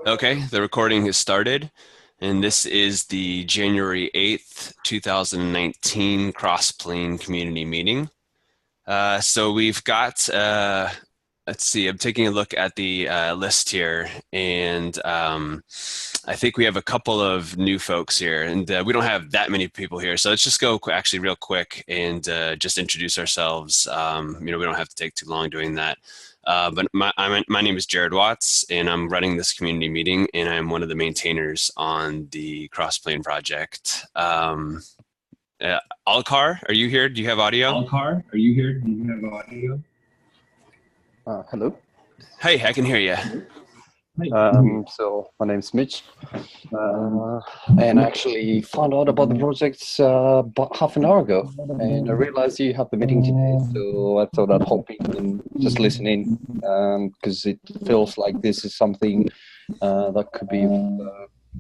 Okay, the recording has started, and this is the January 8th, 2019 Crossplane community meeting. So we've got, let's see, I'm taking a look at the list here, and I think we have a couple of new folks here, and we don't have that many people here. So let's just go actually real quick and just introduce ourselves. We don't have to take too long doing that. But my name is Jared Watts, and I'm running this community meeting, and I'm one of the maintainers on the Crossplane project. Alcar, are you here? Do you have audio? Alcar, are you here? Do you have audio? Hello. Hey, I can hear you. So my name is Mitch, and I actually found out about the project about half an hour ago, and I realized you have the meeting today, so I thought I'd hop in and just listen in, because it feels like this is something that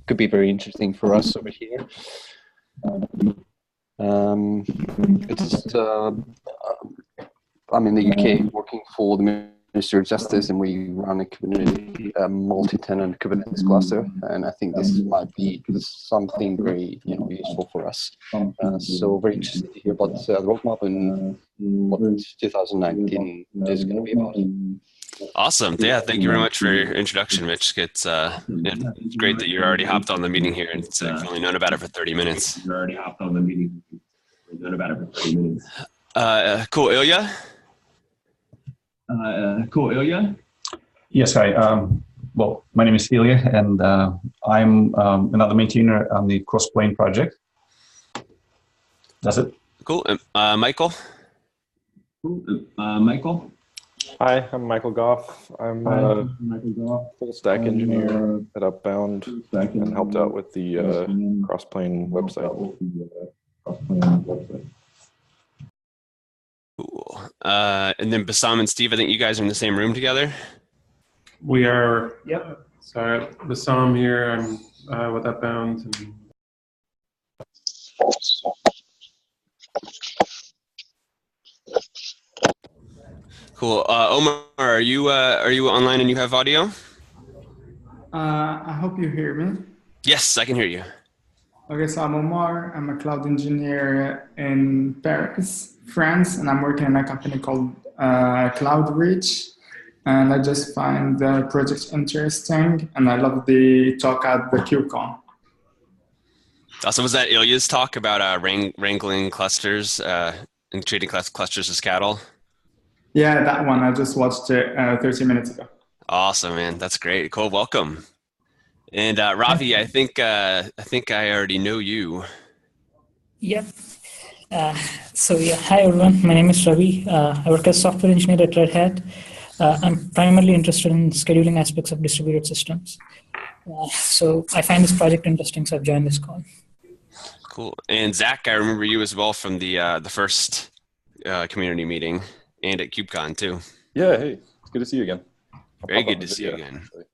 could be very interesting for us over here. It's I'm in the UK working for the Ministry of Justice, and we run a community multi-tenant Kubernetes cluster, and I think this might be something very useful for us. So very interested to hear about the roadmap and what 2019 is going to be about. Awesome. Yeah, thank you very much for your introduction, Mitch. It's great that you already hopped on the meeting here, and you've only known about it for 30 minutes. You already hopped on the meeting. We've known about it for 30 minutes. Cool. Ilya? Cool, Ilya? Yes, hi. Well, my name is Ilya, and I'm another maintainer on the Crossplane project. That's it. Cool. Michael? Cool. Michael? Hi, I'm Michael Goff. I'm a full stack engineer at Upbound and helped out with the Crossplane website. Cool. And then Bassam and Steve, I think you guys are in the same room together. We are. Yep. So Bassam here. I'm with Upbound. And Cool. Omar, are you online and you have audio? I hope you hear me. Yes, I can hear you. Okay, so I'm Omar. I'm a cloud engineer in Paris, France, and I'm working in a company called CloudReach. And I just find the project interesting, and I love the talk at the KubeCon. Also, was that Ilya's talk about wrangling clusters and treating clusters as cattle? Yeah, that one. I just watched it 30 minutes ago. Awesome, man. That's great. Cool. Welcome. And Ravi, I think I already know you. Yep. Hi everyone. My name is Ravi. I work as software engineer at Red Hat. I'm primarily interested in scheduling aspects of distributed systems. So I find this project interesting, so I've joined this call. Cool. And Zach, I remember you as well from the first community meeting and at KubeCon too. Yeah, hey, it's good to see you again. Very good to see you again. Actually.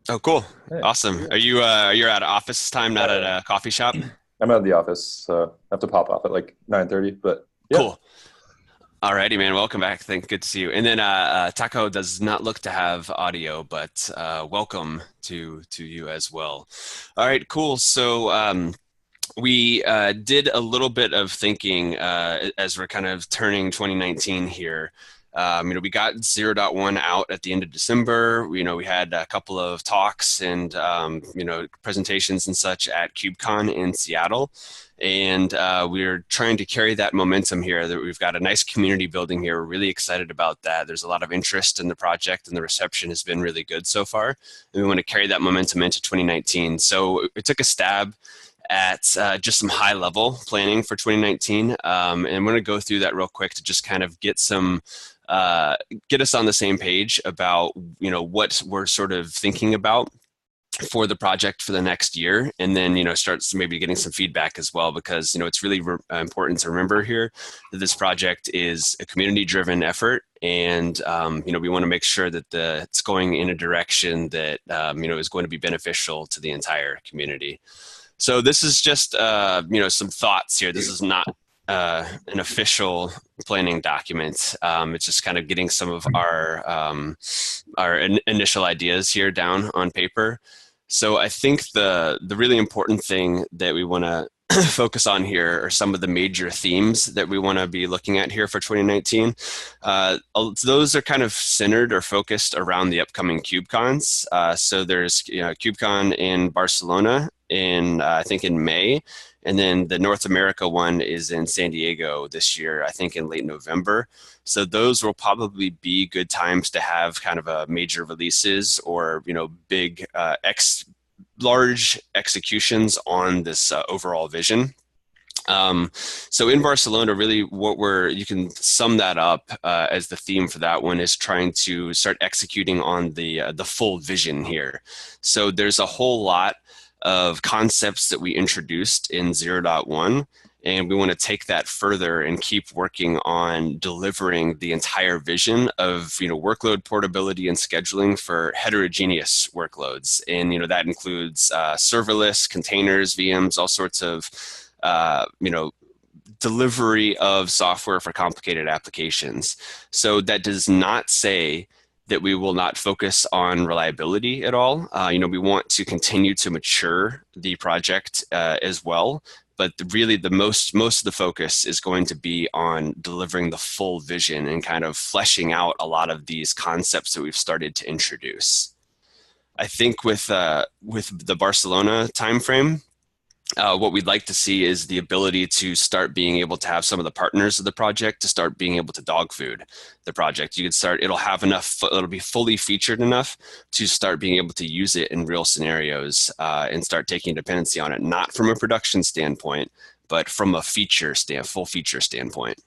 Oh, cool. Hey. Awesome. Are you you're at office time, not at a coffee shop? I'm at the office. I have to pop off at like 9:30, but yeah. Cool. Alrighty, man. Welcome back. Good to see you. And then Taco does not look to have audio, but welcome to you as well. All right, cool. So we did a little bit of thinking as we're kind of turning 2019 here. We got 0.1 out at the end of December. We had a couple of talks and, presentations and such at KubeCon in Seattle. And we're trying to carry that momentum here. That we've got a nice community building here. We're really excited about that. There's a lot of interest in the project, and the reception has been really good so far. And we want to carry that momentum into 2019. So we took a stab at just some high-level planning for 2019. And I'm going to go through that real quick to just kind of get us on the same page about what we're sort of thinking about for the project for the next year, and then start maybe getting some feedback as well, because it's really important to remember here that this project is a community-driven effort, and we want to make sure that it's going in a direction that is going to be beneficial to the entire community. So this is just some thoughts here. This is not an official planning document. It's just kind of getting some of our initial ideas here down on paper. So I think the really important thing that we want to focus on here are some of the major themes that we want to be looking at here for 2019. Those are kind of centered or focused around the upcoming KubeCons. So there's KubeCon in Barcelona in I think in May, and then the North America one is in San Diego this year, I think in late November. So those will probably be good times to have kind of a major releases or big large executions on this overall vision. So in Barcelona, really you can sum that up as the theme for that one is trying to start executing on the full vision here. So there's a whole lot of concepts that we introduced in 0.1, and we want to take that further and keep working on delivering the entire vision of workload portability and scheduling for heterogeneous workloads. And that includes serverless, containers, VMs, all sorts of delivery of software for complicated applications. So that does not say that we will not focus on reliability at all. We want to continue to mature the project as well, but really most of the focus is going to be on delivering the full vision and kind of fleshing out a lot of these concepts that we've started to introduce. I think with the Barcelona timeframe, what we'd like to see is the ability to start being able to have some of the partners of the project to start being able to dog food the project. It'll have enough, it'll be fully featured enough to start being able to use it in real scenarios and start taking dependency on it, not from a production standpoint, but from a full feature standpoint.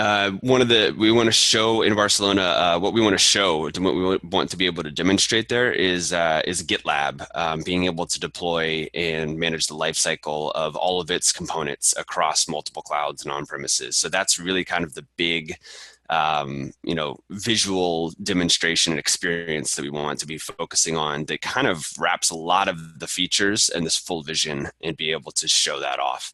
We want to show in Barcelona, what we want to show and what we want to be able to demonstrate there is GitLab, being able to deploy and manage the lifecycle of all of its components across multiple clouds and on-premises. So that's really kind of the big, visual demonstration and experience that we want to be focusing on that kind of wraps a lot of the features and this full vision and be able to show that off.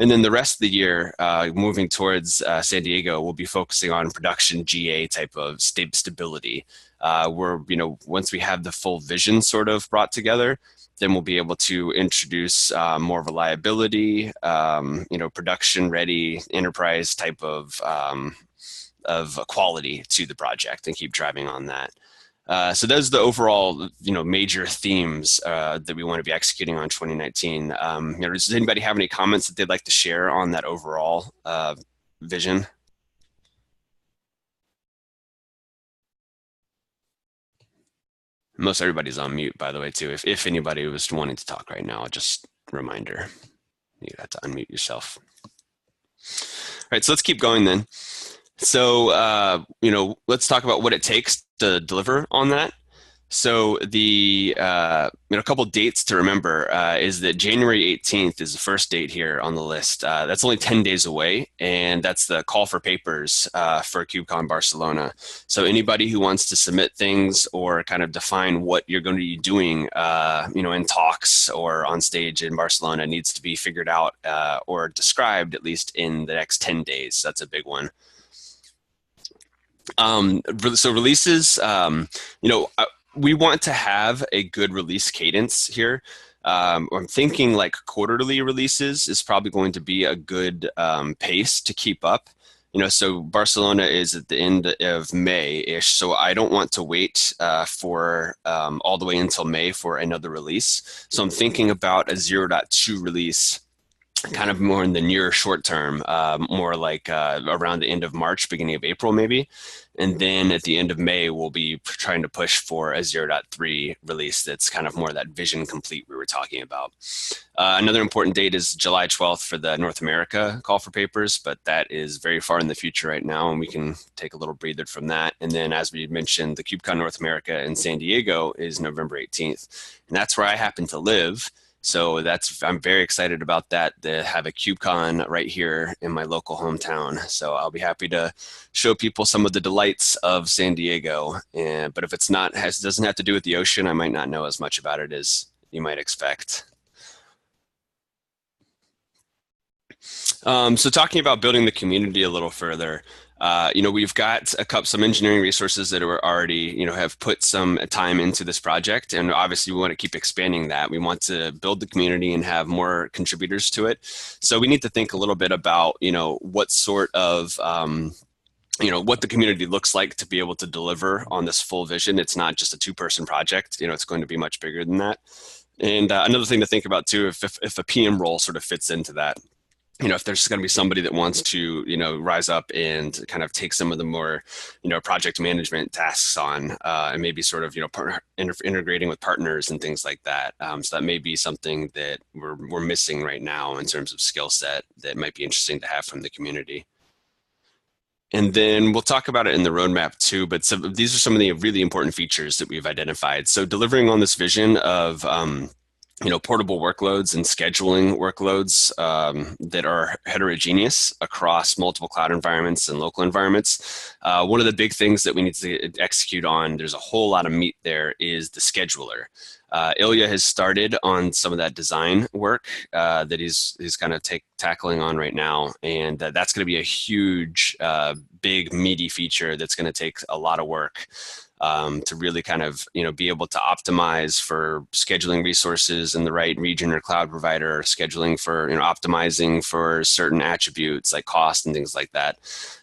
And then the rest of the year, moving towards San Diego, we'll be focusing on production GA type of stability. Where once we have the full vision sort of brought together, then we'll be able to introduce more reliability, production ready enterprise type of quality to the project and keep driving on that. So those are the overall, major themes that we want to be executing on 2019. Does anybody have any comments that they'd like to share on that overall vision? Most everybody's on mute, by the way, too. If anybody was wanting to talk right now, just a reminder, you have to unmute yourself. All right, so let's keep going then. So, let's talk about what it takes to deliver on that. So a couple dates to remember is that January 18th is the first date here on the list. That's only 10 days away, and that's the call for papers for KubeCon Barcelona. So anybody who wants to submit things or kind of define what you're going to be doing, in talks or on stage in Barcelona needs to be figured out or described at least in the next 10 days. That's a big one. So releases, we want to have a good release cadence here. I'm thinking like quarterly releases is probably going to be a good pace to keep up. So Barcelona is at the end of May-ish, so I don't want to wait for all the way until May for another release. So I'm thinking about a 0.2 release kind of more in the near short term, more like around the end of March, beginning of April, maybe. And then at the end of May, we'll be trying to push for a 0.3 release that's kind of more that vision complete we were talking about. Another important date is July 12th for the North America call for papers, but that is very far in the future right now, and we can take a little breather from that. And then, as we mentioned, the KubeCon North America in San Diego is November 18th, and that's where I happen to live. So I'm very excited about that, to have a KubeCon right here in my local hometown. So I'll be happy to show people some of the delights of San Diego. But if it's doesn't have to do with the ocean, I might not know as much about it as you might expect. So talking about building the community a little further, we've got some engineering resources that are already, have put some time into this project, and obviously we want to keep expanding that. We want to build the community and have more contributors to it. So we need to think a little bit about, what sort of what the community looks like to be able to deliver on this full vision. It's not just a two-person project. It's going to be much bigger than that. And another thing to think about too, if a PM role sort of fits into that, if there's going to be somebody that wants to, rise up and kind of take some of the more, project management tasks on, and maybe sort of, integrating with partners and things like that. So that may be something that we're missing right now in terms of skill set that might be interesting to have from the community. And then we'll talk about it in the roadmap too, but these are some of the really important features that we've identified. So delivering on this vision of, portable workloads and scheduling workloads that are heterogeneous across multiple cloud environments and local environments. One of the big things that we need to execute on, there's a whole lot of meat there, is the scheduler. Ilya has started on some of that design work that he's kind of tackling on right now, and that's going to be a huge, big, meaty feature that's going to take a lot of work to really kind of be able to optimize for scheduling resources in the right region or cloud provider, scheduling for optimizing for certain attributes like cost and things like that.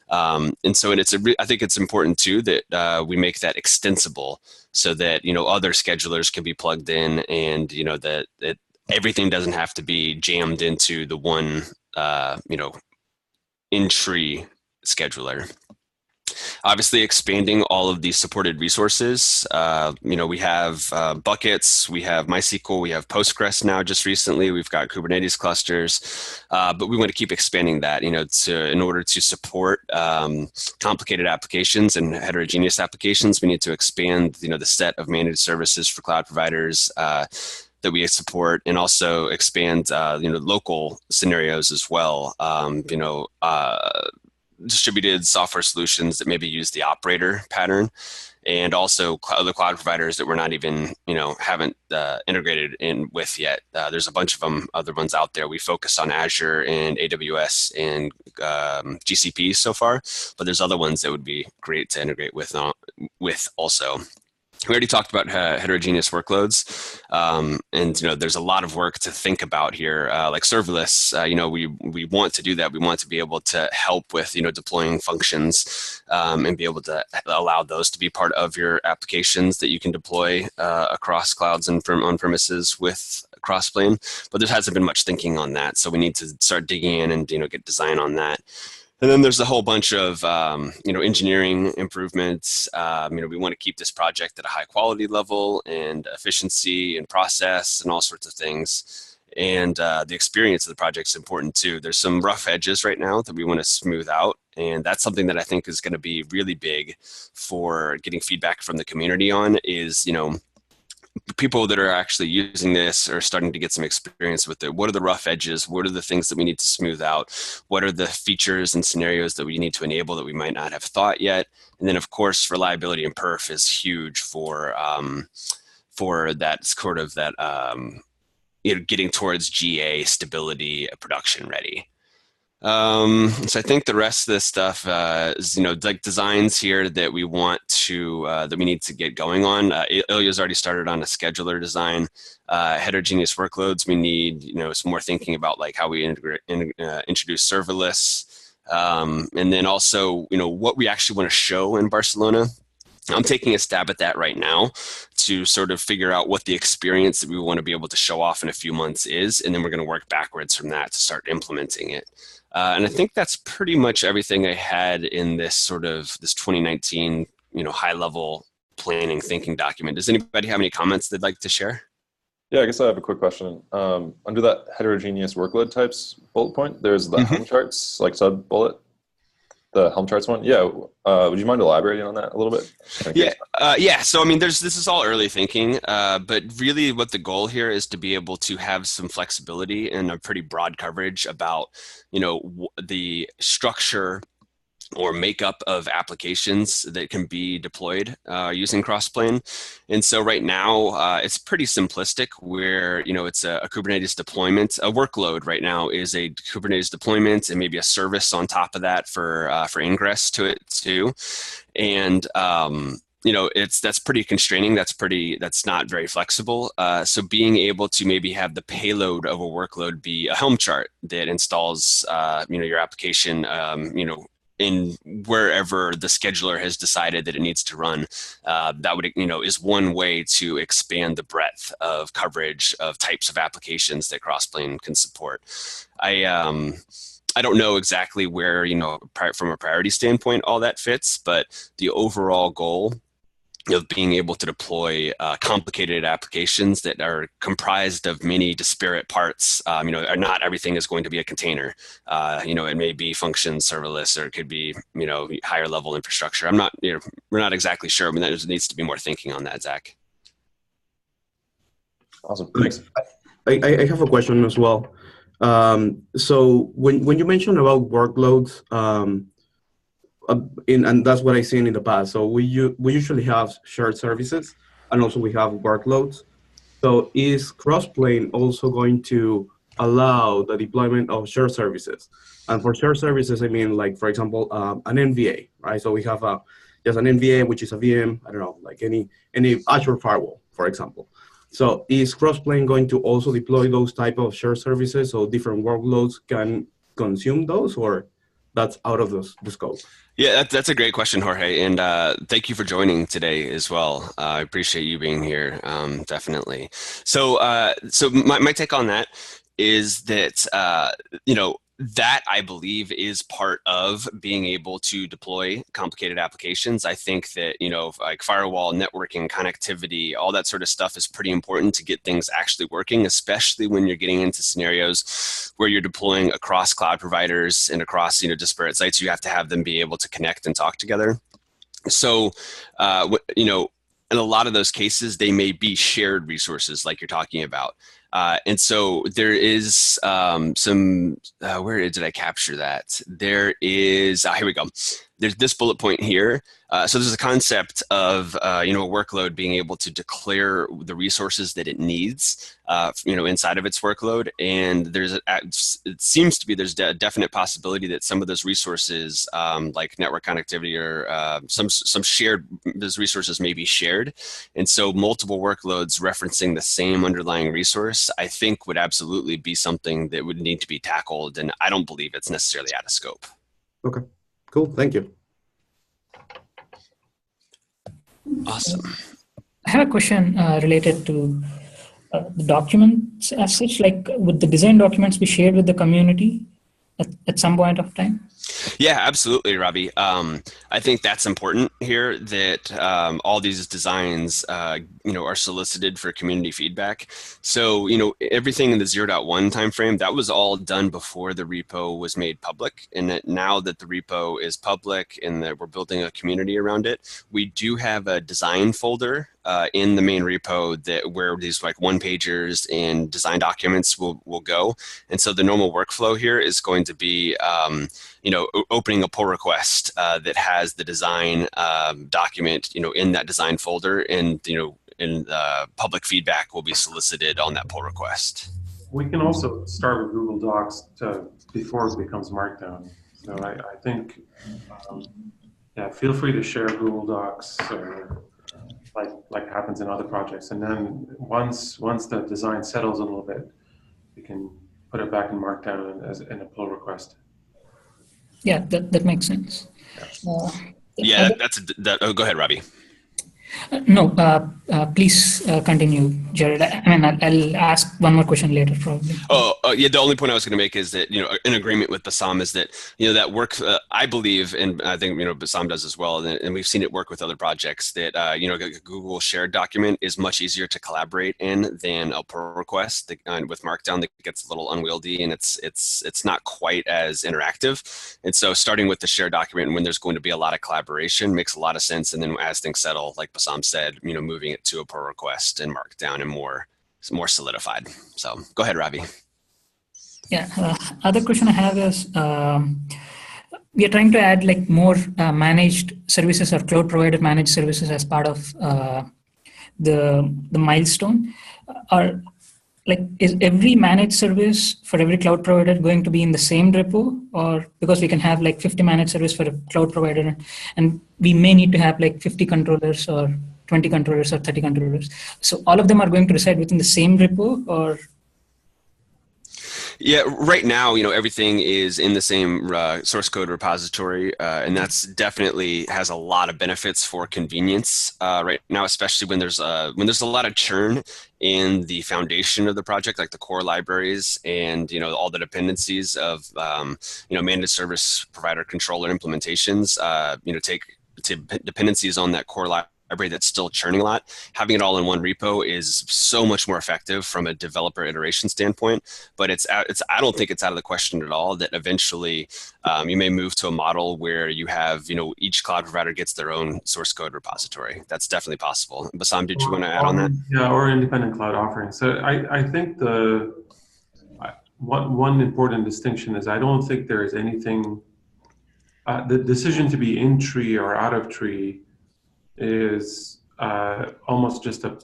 And so I think it's important too that we make that extensible so that other schedulers can be plugged in, and that everything doesn't have to be jammed into the one in-tree scheduler. Obviously, expanding all of these supported resources. We have buckets, we have MySQL, we have Postgres now just recently, we've got Kubernetes clusters, but we want to keep expanding that, in order to support complicated applications and heterogeneous applications. We need to expand, the set of managed services for cloud providers that we support, and also expand, local scenarios as well. Distributed software solutions that maybe use the operator pattern, and also other cloud providers that we're not even, haven't integrated in with yet. There's a bunch of other ones out there. We focus on Azure and AWS and GCP so far, but there's other ones that would be great to integrate with also. We already talked about heterogeneous workloads, and there's a lot of work to think about here, like serverless. We want to do that. We want to be able to help with deploying functions, and be able to allow those to be part of your applications that you can deploy across clouds and on premises with Crossplane. But there hasn't been much thinking on that, so we need to start digging in and get design on that. And then there's a whole bunch of, engineering improvements. We want to keep this project at a high quality level and efficiency and process and all sorts of things. And the experience of the project is important too. There's some rough edges right now that we want to smooth out. And that's something that I think is going to be really big for getting feedback from the community on is, people that are actually using this are starting to get some experience with it. What are the rough edges? What are the things that we need to smooth out? What are the features and scenarios that we need to enable that we might not have thought yet? And then, of course, reliability and perf is huge for that sort of that getting towards GA stability, production ready. So I think the rest of this stuff is, like designs here that we want to, that we need to get going on. Ilya's already started on a scheduler design. Heterogeneous workloads, we need, some more thinking about like how we introduce serverless. And then also, what we actually want to show in Barcelona. I'm taking a stab at that right now to sort of figure out what the experience that we want to be able to show off in a few months is, and then we're going to work backwards from that to start implementing it. And I think that's pretty much everything I had in this 2019, high-level planning thinking document. Does anybody have any comments they'd like to share? Yeah, I guess I have a quick question. Under that heterogeneous workload types bullet point, there's the Helm charts, like sub bullet. The Helm charts one, yeah. Would you mind elaborating on that a little bit? Yeah. So this is all early thinking, but really, what the goal here is to be able to have some flexibility and a pretty broad coverage about, the structure or makeup of applications that can be deployed using Crossplane. And so right now, it's pretty simplistic where, it's a Kubernetes deployment. A workload right now is a Kubernetes deployment and maybe a service on top of that for ingress to it too. And that's pretty constraining. That's not very flexible. So being able to maybe have the payload of a workload be a Helm chart that installs, your application, in wherever the scheduler has decided that it needs to run, that would, is one way to expand the breadth of coverage of types of applications that Crossplane can support. I don't know exactly where, from a priority standpoint, all that fits, but the overall goal of being able to deploy complicated applications that are comprised of many disparate parts. Not everything is going to be a container. It may be function serverless, or it could be, higher level infrastructure. We're not exactly sure. I mean, there needs to be more thinking on that, Zach. Awesome. Thanks. I have a question as well. So when you mentioned about workloads, and that's what I've seen in the past. So we usually have shared services, and also we have workloads. So is Crossplane also going to allow the deployment of shared services? And for shared services, I mean, like, for example, an NVA, right? So we have there's an NVA, which is a VM, I don't know, like any Azure firewall, for example. So is Crossplane going to also deploy those type of shared services so different workloads can consume those, or that's out of the scope? Yeah, that's a great question, Jorge, and thank you for joining today as well. I appreciate you being here, definitely. So my take on that is that that, I believe, is part of being able to deploy complicated applications. I think that, like firewall, networking, connectivity, all that sort of stuff is pretty important to get things actually working, especially when you're getting into scenarios where you're deploying across cloud providers and across, disparate sites. You have to have them be able to connect and talk together. So, in a lot of those cases, they may be shared resources like you're talking about. And so there is some, where did I capture that? There is, here we go. There's this bullet point here. So there's a concept of, a workload being able to declare the resources that it needs, inside of its workload. And it seems to be, there's a definite possibility that some of those resources, like network connectivity or some shared, those resources may be shared. And so multiple workloads referencing the same underlying resource, I think would absolutely be something that would need to be tackled. And I don't believe it's necessarily out of scope. Okay, cool. Thank you. Awesome. I have a question related to the documents as such. Like, would the design documents be shared with the community at some point of time? Yeah, absolutely, Ravi. I think that's important here, that all these designs, are solicited for community feedback. So, everything in the 0.1 timeframe, that was all done before the repo was made public. And that now that the repo is public and that we're building a community around it, we do have a design folder in the main repo where these like one-pagers and design documents will go. And so the normal workflow here is going to be, opening a pull request that has the design document, in that design folder, and public feedback will be solicited on that pull request. We can also start with Google Docs before it becomes Markdown. So I think, feel free to share Google Docs, like happens in other projects. And then once the design settles a little bit, you can put it back in Markdown as in a pull request. Yeah, that makes sense. Yeah, oh, go ahead, Robbie. No, please continue, Jared. I'll ask one more question later, probably. Yeah. The only point I was going to make is that, in agreement with Bassam is that, that work, I believe, and I think, Bassam does as well, and we've seen it work with other projects, that, a Google shared document is much easier to collaborate in than a pull request with Markdown that gets a little unwieldy, and it's not quite as interactive. And so starting with the shared document when there's going to be a lot of collaboration makes a lot of sense. And then as things settle, like Bassam said, moving it to a pull request and Markdown and more solidified. So go ahead, Ravi. Yeah. Other question I have is, we are trying to add like more managed services or cloud provider managed services as part of the milestone. Or like, is every managed service for every cloud provider going to be in the same repo? Or because we can have like 50 managed service for a cloud provider, and we may need to have like 50 controllers or 20 controllers or 30 controllers. So all of them are going to reside within the same repo, or? Yeah, right now, everything is in the same source code repository, and that's definitely has a lot of benefits for convenience right now, especially when there's a lot of churn in the foundation of the project, like the core libraries and all the dependencies of managed service provider controller implementations. Take dependencies on that core library that's still churning a lot. Having it all in one repo is so much more effective from a developer iteration standpoint. But I don't think it's out of the question at all that eventually you may move to a model where you have each cloud provider gets their own source code repository. That's definitely possible. Bassam, did you want to add on that? Yeah, or independent cloud offerings. So I think one important distinction is I don't think there is anything. The decision to be in tree or out of tree is almost just a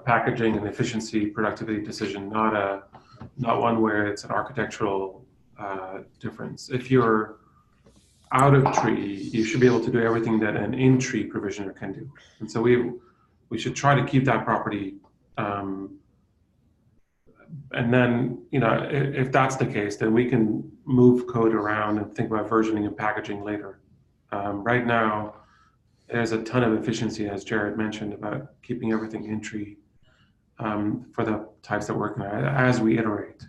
packaging and efficiency productivity decision, not one where it's an architectural difference. If you're out of tree, you should be able to do everything that an in tree provisioner can do. And so we should try to keep that property. And then, if that's the case, then we can move code around and think about versioning and packaging later. Right now, there's a ton of efficiency, as Jared mentioned, about keeping everything in tree for the types that work as we iterate.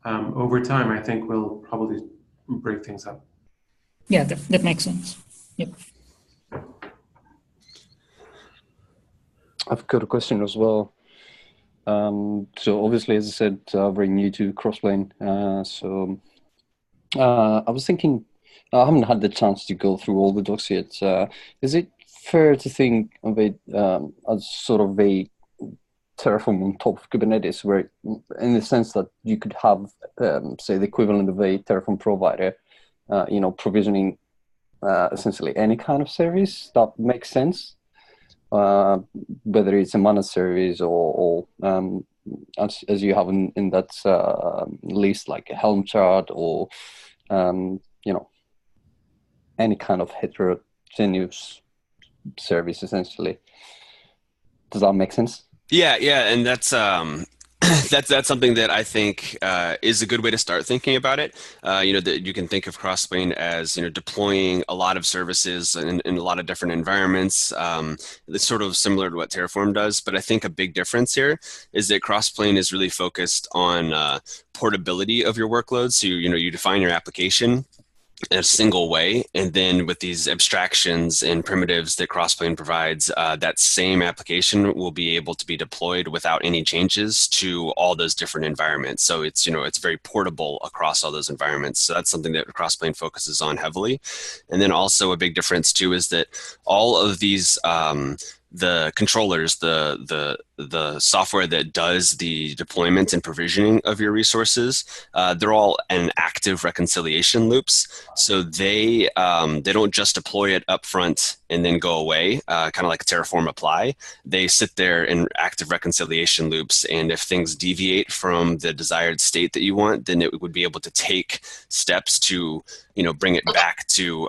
Over time, I think we'll probably break things up. Yeah, that makes sense. Yep. I've got a question as well. So obviously, as I said, very new to Crossplane. So I was thinking, I haven't had the chance to go through all the docs yet. Is it fair to think of it as sort of a Terraform on top of Kubernetes, where, in the sense that you could have, say, the equivalent of a Terraform provider, provisioning essentially any kind of service that makes sense, whether it's a managed service or as you have in that list, like a Helm chart or any kind of heterogeneous service, essentially. Does that make sense? Yeah, and that's that's something that I think is a good way to start thinking about it. That you can think of Crossplane as deploying a lot of services in a lot of different environments. It's sort of similar to what Terraform does, but I think a big difference here is that Crossplane is really focused on portability of your workloads. So you define your application in a single way, and then with these abstractions and primitives that Crossplane provides, that same application will be able to be deployed without any changes to all those different environments. So it's it's very portable across all those environments. So that's something that Crossplane focuses on heavily. And then also a big difference too is that all of these the controllers, the software that does the deployment and provisioning of your resources, they're all in active reconciliation loops. So they don't just deploy it up front and then go away, kind of like Terraform apply. They sit there in active reconciliation loops, and if things deviate from the desired state that you want, then it would be able to take steps to bring it back to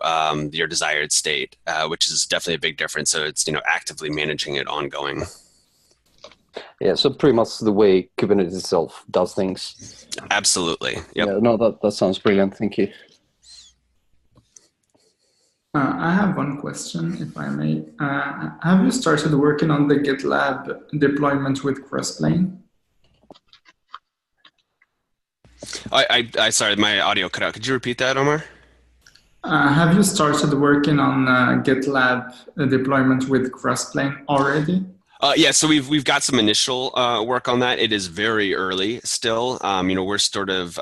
your desired state, which is definitely a big difference. So it's actively managing it ongoing. Yeah, so pretty much the way Kubernetes itself does things. Absolutely. Yep. Yeah, no, that sounds brilliant. Thank you. I have one question, if I may. Have you started working on the GitLab deployment with Crossplane? I sorry, my audio cut out. Could you repeat that, Omar? Have you started working on GitLab deployment with Crossplane already? Yeah, so we've got some initial work on that. It is very early still. We're sort of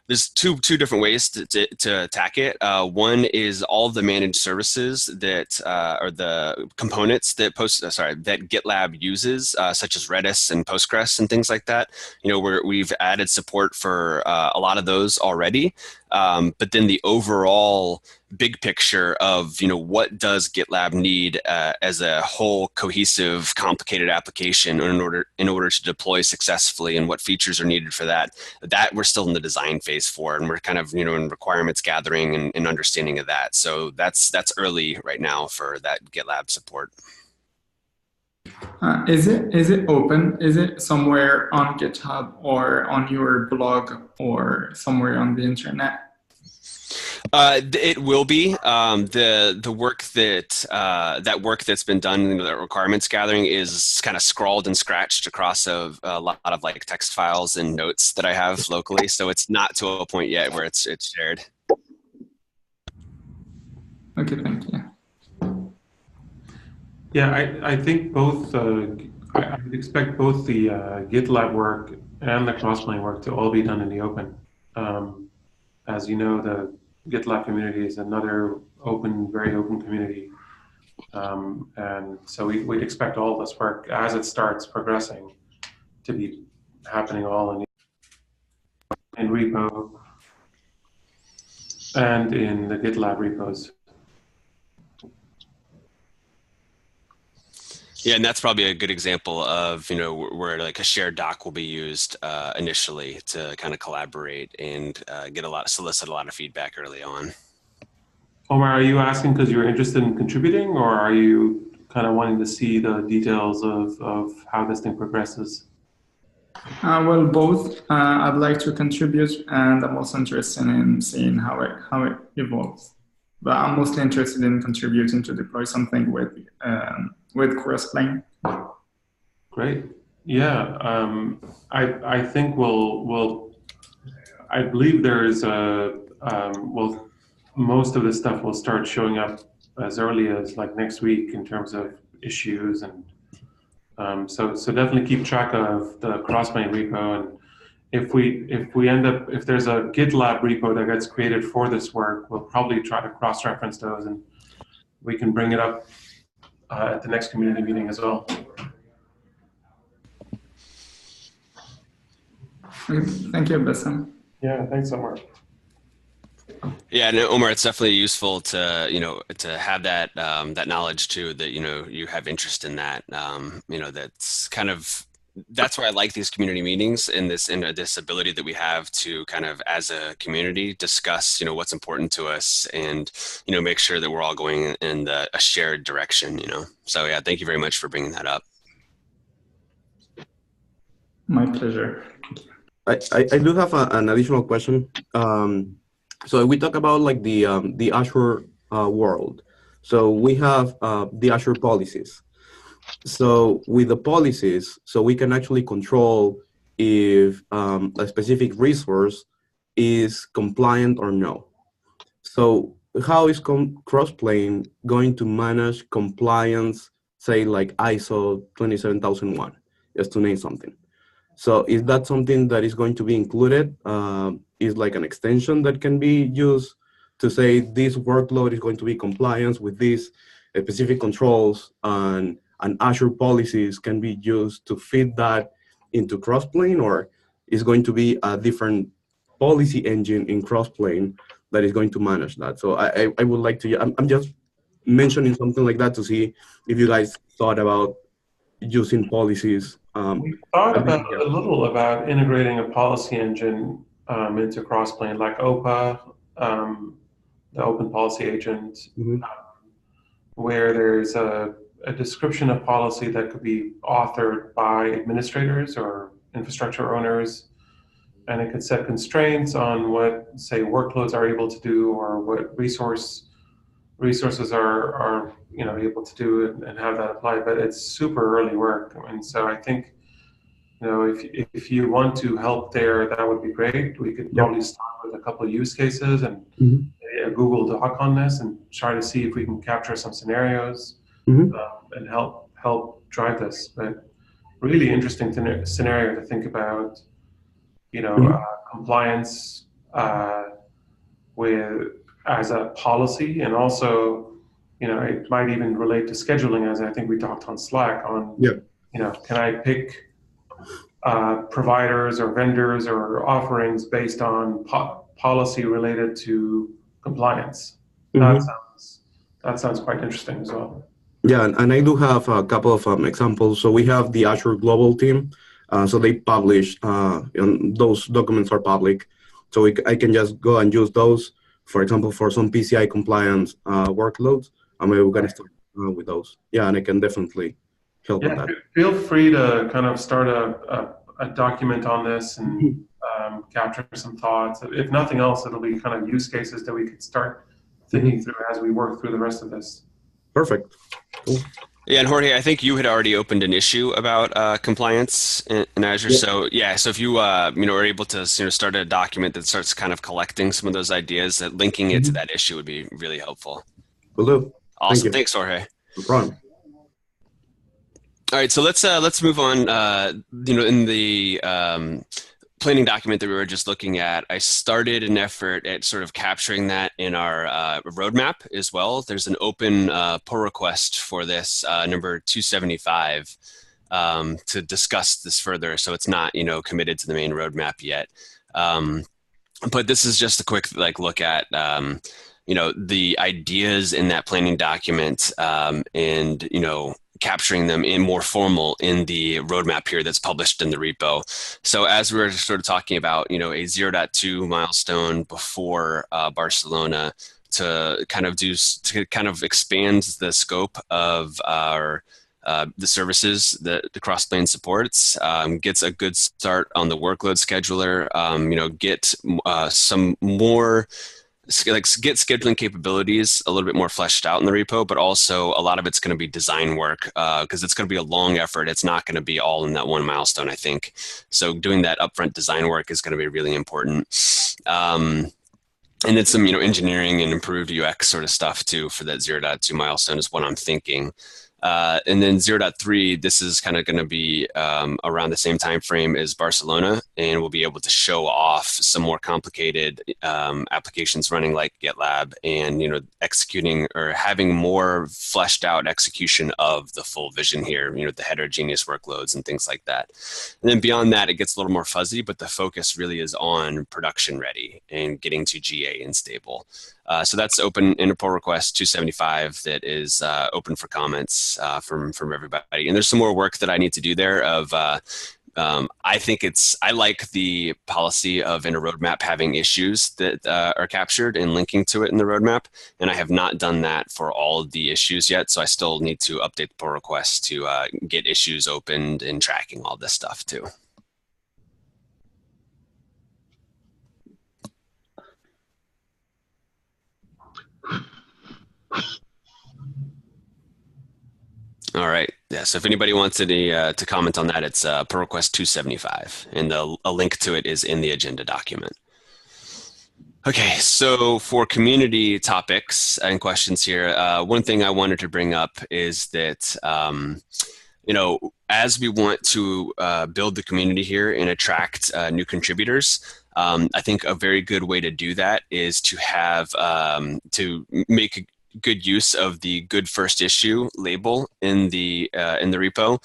There's two different ways to attack it. One is all the managed services that or the components that that GitLab uses, such as Redis and Postgres and things like that. You know, we've added support for a lot of those already. But then the overall big picture of, you know, what does GitLab need as a whole cohesive, complicated application in order to deploy successfully, and what features are needed for that. That we're still in the design phase for, and we're kind of, you know, in requirements gathering and understanding of that. So that's early right now for that GitLab support. Is it open? Is it somewhere on GitHub or on your blog or somewhere on the internet? It will be the work that work that's been done in the requirements gathering is kind of scrawled and scratched across a lot of like text files and notes that I have locally. So it's not to a point yet where it's shared. Okay, thank you. Yeah, I think both, I would expect both the GitLab work and the Crossplane work to all be done in the open. As you know, the GitLab community is another open, very open community. And so we'd expect all this work, as it starts progressing, to be happening all in repo and in the GitLab repos. Yeah, and that's probably a good example of, you know, where like a shared doc will be used initially to kind of collaborate and solicit a lot of feedback early on. Omar, are you asking because you're interested in contributing, or are you kind of wanting to see the details of how this thing progresses? Well, both. I'd like to contribute, and I'm also interested in seeing how it evolves. But I'm mostly interested in contributing to deploy something with Crossplane. Great. Yeah. I think I believe there is most of this stuff will start showing up as early as like next week in terms of issues, and so definitely keep track of the Crossplane repo. And if there's a GitLab repo that gets created for this work, we'll probably try to cross-reference those, and we can bring it up at the next community meeting as well. Thank you, Bassam. Yeah, thanks, Omar. Yeah, no, Omar, it's definitely useful to, you know, to have that that knowledge too, that, you know, you have interest in that. You know, that's why I like these community meetings and this ability that we have to kind of, as a community, discuss, you know, what's important to us, and, you know, make sure that we're all going in a shared direction, you know. So yeah, thank you very much for bringing that up. My pleasure. I do have an additional question. So we talk about like the Azure world. So we have the Azure policies. So with the policies, so we can actually control if a specific resource is compliant or no. So how is Crossplane going to manage compliance, say like ISO 27001, just to name something? So is that something that is going to be included? Is like an extension that can be used to say this workload is going to be compliant with these specific controls, and Azure policies can be used to feed that into Crossplane, or is going to be a different policy engine in Crossplane that is going to manage that? So I would like to, I'm just mentioning something like that to see if you guys thought about using policies. We thought a little about integrating a policy engine into Crossplane, like OPA, the Open Policy Agent, where there's a description of policy that could be authored by administrators or infrastructure owners, and it could set constraints on what, say, workloads are able to do, or what resources are you know, able to do, and have that apply. But it's super early work, and so I think, you know, if you want to help there, that would be great. We could probably start with a couple of use cases and a Google Doc on this, and try to see if we can capture some scenarios and help drive this. But really interesting scenario to think about, you know, compliance uh, with as a policy, and also, it might even relate to scheduling, as I think we talked on Slack on, Yeah. Can I pick providers or vendors or offerings based on policy related to compliance? Mhm. That sounds quite interesting as well. Yeah, and I do have a couple of examples. So we have the Azure Global team. So they publish, and those documents are public. So I can just go and use those, for example, for some PCI compliance workloads. And maybe we're going to start with those. Yeah, and I can definitely help on Yeah, that. feel free to kind of start a document on this and capture some thoughts. If nothing else, it'll be kind of use cases that we could start thinking through as we work through the rest of this. Perfect. Cool. Yeah, and Jorge, I think you had already opened an issue about compliance in Azure. Yeah. So yeah, so if you are able to start a document that starts kind of collecting some of those ideas, that linking it to that issue would be really helpful. Will do. Awesome, Thank you. thanks, Jorge. No problem. All right, so let's move on. In the planning document that we were just looking at, I started an effort at sort of capturing that in our roadmap as well. There's an open pull request for this, number 275, to discuss this further. So it's not, committed to the main roadmap yet. But this is just a quick look at, the ideas in that planning document, and, capturing them in more formal in the roadmap here that's published in the repo. So as we were sort of talking about, a 0.2 milestone before Barcelona to kind of expand the scope of our the services that the Crossplane supports, gets a good start on the workload scheduler, get some more get scheduling capabilities a little bit more fleshed out in the repo, but also a lot of it's going to be design work, because it's going to be a long effort. It's not going to be all in that one milestone, I think. So doing that upfront design work is going to be really important. And then some, engineering and improved UX sort of stuff too for that 0.2 milestone is what I'm thinking. And then 0.3, this is kind of going to be around the same time frame as Barcelona, and we'll be able to show off some more complicated applications running like GitLab, and executing or having more fleshed out execution of the full vision here, the heterogeneous workloads and things like that. And then beyond that, it gets a little more fuzzy, but the focus really is on production ready and getting to GA and stable. So that's open in a pull request 275 that is open for comments from everybody. And there's some more work that I need to do there of, I like the policy of in a roadmap having issues that are captured and linking to it in the roadmap. And I have not done that for all of the issues yet. So I still need to update the pull request to get issues opened and tracking all this stuff too. All right. Yeah. So if anybody wants to comment on that, it's pull request 275, and a link to it is in the agenda document. Okay. So for community topics and questions here, one thing I wanted to bring up is that, as we want to build the community here and attract new contributors, I think a very good way to do that is to have to make good use of the good first issue label in the repo.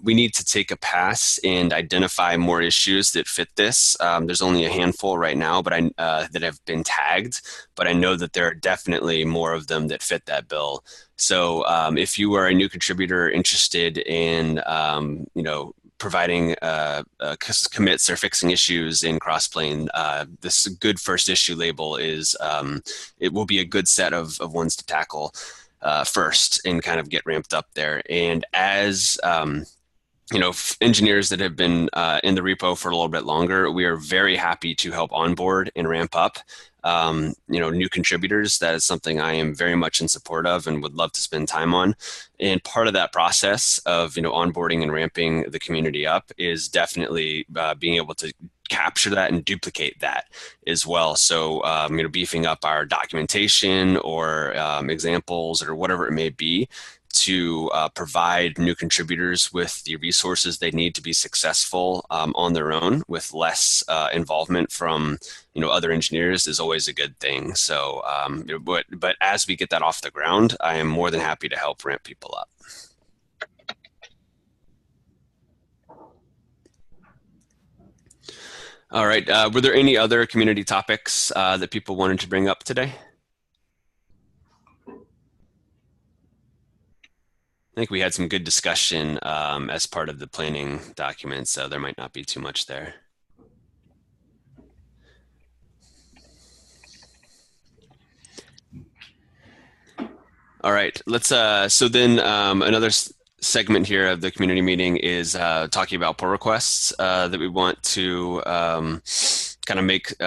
We need to take a pass and identify more issues that fit this. There's only a handful right now, but that have been tagged, but I know that there are definitely more of them that fit that bill. So if you are a new contributor interested in providing commits or fixing issues in Crossplane, this good first issue label is, it will be a good set of ones to tackle first and kind of get ramped up there. And as engineers that have been in the repo for a little bit longer, we are very happy to help onboard and ramp up new contributors. That is something I am very much in support of and would love to spend time on. And part of that process of onboarding and ramping the community up is definitely being able to capture that and duplicate that as well. So beefing up our documentation or examples or whatever it may be to provide new contributors with the resources they need to be successful on their own, with less involvement from other engineers, is always a good thing. So, but as we get that off the ground, I am more than happy to help ramp people up. All right. Were there any other community topics that people wanted to bring up today? I think we had some good discussion as part of the planning document, so there might not be too much there. All right, let's, so then another segment here of the community meeting is talking about pull requests that we want to kind of make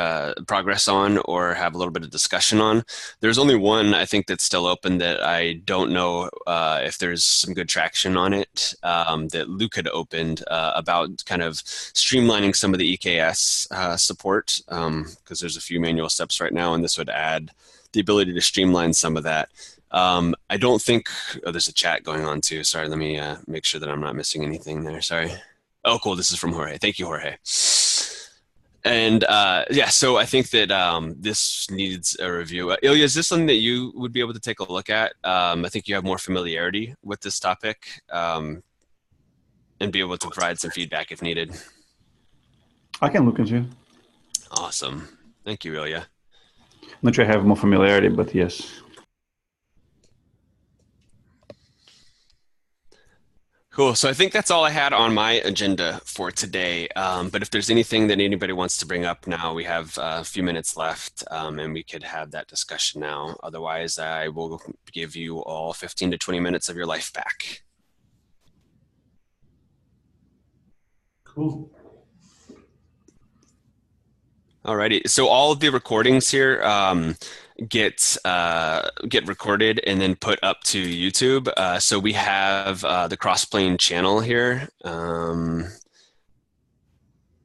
progress on or have a little bit of discussion on. There's only one, I think, that's still open that I don't know if there's some good traction on it, that Luke had opened about kind of streamlining some of the EKS support, because there's a few manual steps right now, and this would add the ability to streamline some of that. I don't think, oh, there's a chat going on too. Sorry, let me make sure that I'm not missing anything there. Sorry. Oh, cool. This is from Jorge. Thank you, Jorge. And yeah, so I think that this needs a review. Ilya, is this something that you would be able to take a look at? I think you have more familiarity with this topic and be able to provide some feedback if needed. I can look into it. Awesome. Thank you, Ilya. I'm not sure I have more familiarity, but yes. Cool. So I think that's all I had on my agenda for today. But if there's anything that anybody wants to bring up now, we have a few minutes left and we could have that discussion now. Otherwise, I will give you all 15 to 20 minutes of your life back. Cool. Alrighty. So all of the recordings here get recorded and then put up to YouTube. So we have the Crossplane channel here.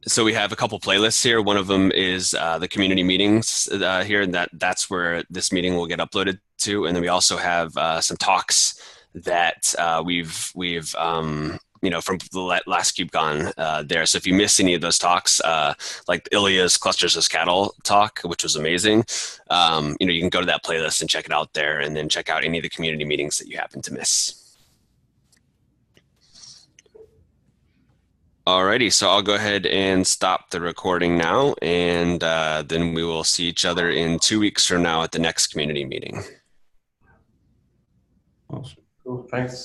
So we have a couple playlists here. One of them is the community meetings here, and that's where this meeting will get uploaded to. And then we also have some talks that we've from the last KubeCon there. So if you miss any of those talks, like Ilya's Clusters as Cattle talk, which was amazing, you can go to that playlist and check it out there, and then check out any of the community meetings that you happen to miss. Alrighty, so I'll go ahead and stop the recording now, and then we will see each other in 2 weeks from now at the next community meeting. Awesome. Cool. Thanks.